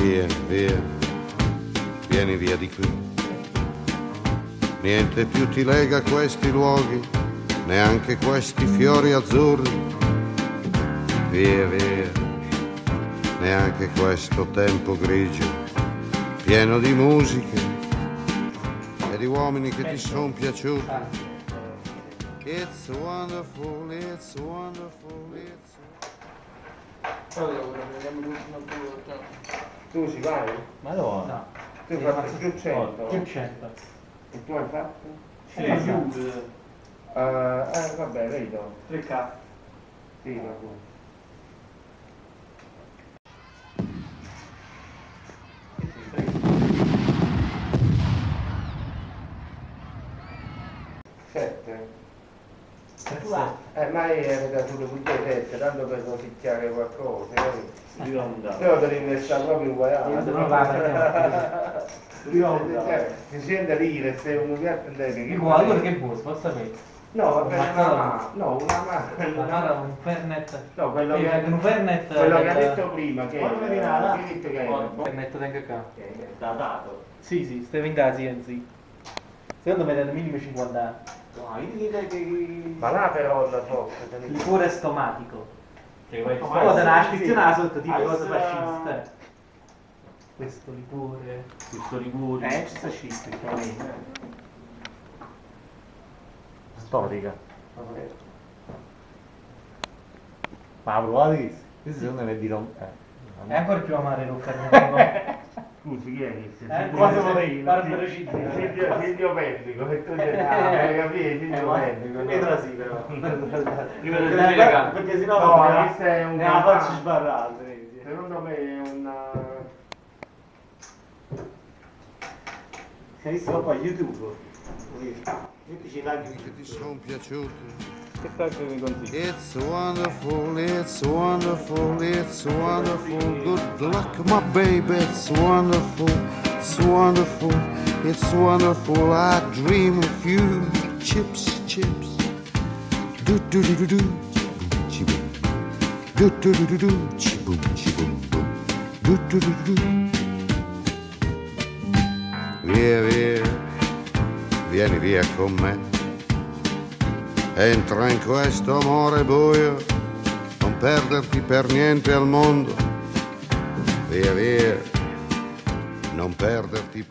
Vieni via, vieni via di qui. Niente più ti lega a questi luoghi, neanche questi fiori azzurri. Via, via, neanche questo tempo grigio, pieno di musiche e di uomini che ti sono piaciuti. It's wonderful, it's wonderful, it's... Tu ci vai? Madonna. No. Tu hai fatto più 100? Più 100. E tu hai fatto? Sì, più. Vabbè, vedo. 3K. Sì, vabbè. Sette. Ma avete avuto tutte e sette, tanto per rosicchiare qualcosa, Rionda. però te ne sta proprio guaiato. Si sente dire se uno piatto che Allora che vuoi, posso sapere? no, vabbè, una mano. Un Fernet. No, quello che Un Fernet. quello che ha detto prima, che Quando vedi là? che detto che era? Un Fernet tengo qua. Datato. Sì, sì, stai in casa, sì. Secondo me da minimo 50 anni. No, io direi che... Ma là però la forza, Liquore stomatico. Che vai Poi te la sì, scrizione sotto, tipo Ah, cosa questa- fascista. Questo liquore. Questo Liguori. Ci sta scritto. Storica. Ma provate questo secondo me è di Rom... È ancora più amaro lo Fernet. Scusi, chi è che Quasi vorrei. Barbara Cidri. Silvio Pendico, che tu sei capito, Silvio Pendico. Vedrà sì però. Perché sennò No, questo è un ne la faccio cantante. sbarrata. Secondo me è una... Sei visto poi YouTube? Mettici like che ti sono piaciuti. che cacchio mi consigli? It's wonderful, it's wonderful, it's wonderful. Good luck, my baby. It's wonderful, it's wonderful, it's wonderful. I dream of you. Chips, chips. Do do do do do. Chi-boom. Do do do do do. Chi-boom, chi-boom, boom. Do do do do do. Via, via, vieni via con me. Entra in questo amore buio, non perderti per niente al mondo. Via, via, non perderti